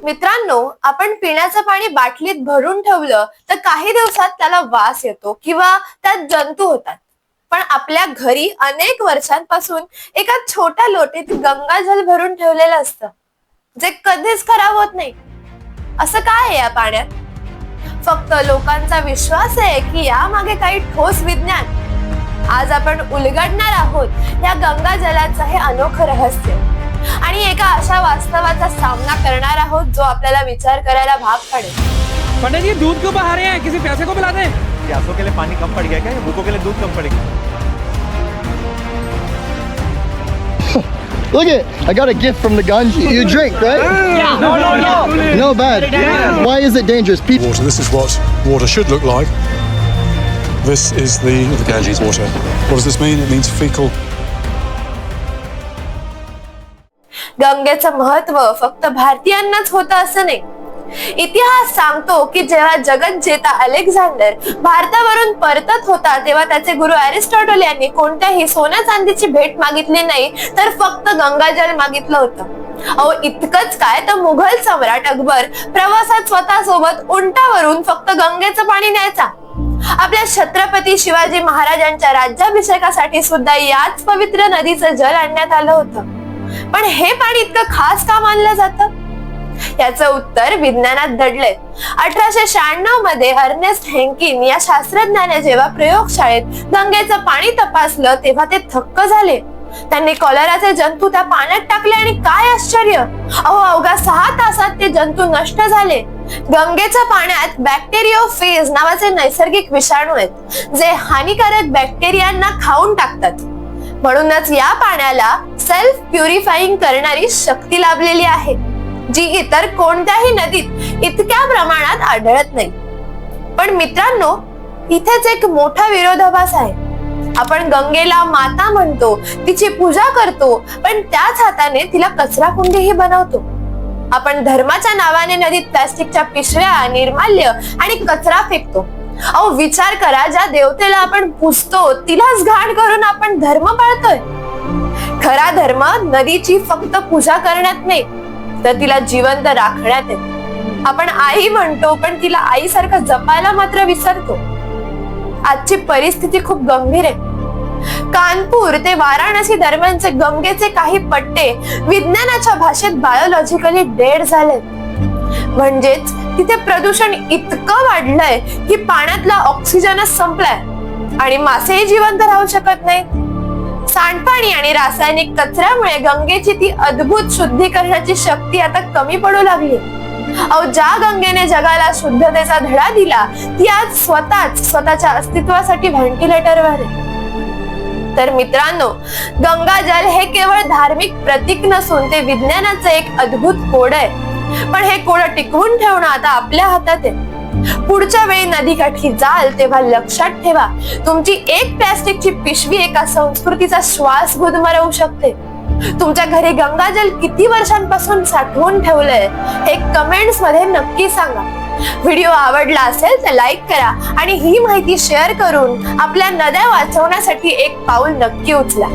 मित्रांनो, आपण पिण्याचं पाणी बाटलीत भरून ठेवलं तर काही दिवसात त्याला वास येतो किंवा त्यात जंतू होतात. पण आपल्या घरी अनेक वर्षांपासून एका छोट्या लोटीत गंगाजल भरून ठेवलेलं असतं, जे कधीच खराब होत नाही. असं काय आहे या पाण्यात? फक्त लोकांचा विश्वास आहे की यामागे काही ठोस विज्ञान? आज आपण उलगडणार आहोत या गंगाजलाचं हे अनोखं रहस्य आणि एका अशा वास्तवाचा सामना करणार आहोत जो आपल्याला विचार करायला भाग पाडेल. पंडित जी, दूध क्यों बहा रहे हैं? किसी प्यासे को पिला दें? प्यासों के लिए पानी कम पड़ गया क्या? भूखों के लिए दूध कम पड़ेगा? Look it, I got a gift from the Ganges. You drink, right? Yeah. No. No bad. Why is it dangerous? People. Water. This is what water should look like. This is the Ganges water. What does this mean? It means fecal. गंगेचं महत्व फक्त भारतीयांनाच होतं असं नाही. इतिहास सांगतो की जेव्हा जगज्जेता Alexander भारतावरून परतत होता तेव्हा त्याचे गुरु अरिस्टॉटल यांनी कोणत्याही सोन्या चांदीची भेट मागितली नाही, तर फक्त गंगाजल मागितलं होतं. अहो, इतकंच काय तर मुघल सम्राट अकबर प्रवासात स्वतः सोबत उंटावरून फक्त गंगेचं पाणी न्यायचा. आपल्या छत्रपती शिवाजी महाराजांच्या राज्याभिषेकासाठी सुद्धा याच पवित्र नदीचं जल आणण्यात आलं होतं. पण हे पाणी इतकं खास का मानलं जातं? याचं उत्तर विज्ञानात दडलंय. 1896 मध्ये अर्नेस्ट हेन्किन या शास्त्रज्ञाने जेव्हा प्रयोगशाळेत गंगेचं पाणी तपासलं तेव्हा ते थक्क झाले. त्यांनी कॉलराचे जंतू त्या पाण्यात टाकले आणि काय आश्चर्य, अहो अवघ्या 6 तासात ते जंतू नष्ट झाले. गंगेच्या पाण्यात बॅक्टेरियोफेज नावाचे नैसर्गिक विषाणू आहेत जे हानिकारक बॅक्टेरियांना खाऊन टाकतात. म्हणूनच या पाण्याला सेल्फ प्युरिफाईंग करणारी शक्ती लाभलेली आहे, जी इतर कोणत्याही नदीत इतक्या प्रमाणात आढळत नाही. पण मित्रांनो, इथेच एक मोठा विरोधाभास आहे. आपण गंगेला माता म्हणतो, तिची पूजा करतो, पण त्याच हाताने तिला कचरा कुंडीही बनवतो. आपण धर्माच्या नावाने नदीत प्लास्टिकच्या पिशव्या, निर्माल्य आणि कचरा फेकतो. अहो विचार करा, ज्या देवतेला आपण पुजतो तिलाच घाण करून आपण धर्म पाळतोय. खरा धर्म नदीची फक्त पूजा करण्यात नाही, तर तिला जिवंत राखण्यात आहे. आपण आई म्हणतो, पण तिला आईसारखं जपायला मात्र विसरतो. आजची परिस्थिती खूप गंभीर आहे. कानपूर ते वाराणसी दरम्यानचे गंगेचे काही पट्टे विज्ञानाच्या भाषेत बायोलॉजिकली डेड झालेत. म्हणजेच तिथे प्रदूषण इतकं वाढलंय की पाण्यातला ऑक्सिजनच संपलाय आणि मासेही जिवंत राहू शकत नाहीत. सांडपाणी आणि रासायनिक कचऱ्यामुळे गंगेची ती अद्भुत शुद्धीकरणाची शक्ती आता कमी पडू लागली. अहो, ज्या गंगेने जगाला शुद्धतेचा धडा दिला ती आज स्वतःच्या अस्तित्वासाठी व्हेंटिलेटरवर आहे. तर मित्रांनो, गंगाजल हे केवळ धार्मिक प्रतीक नसून ते विज्ञानाचं एक अद्भुत कोड आहे. पण हे कोड टिकवून ठेवणं आता आपल्या हातात आहे. पुढच्या वेळी नदीकाठी जाल तेव्हा लक्षात ठेवा, तुमची एक प्लास्टिकची पिशवी एका संस्कृतीचा श्वास गुदमरवू शकते. तुमच्या घरी गंगाजल किती वर्षांपासून साठवून ठेवलंय हे कमेंट्स मध्ये नक्की सांगा. व्हिडिओ आवडला असेल तर लाईक करा आणि ही माहिती शेअर करून आपल्या नद्या वाचवण्यासाठी एक पाऊल नक्की उचला.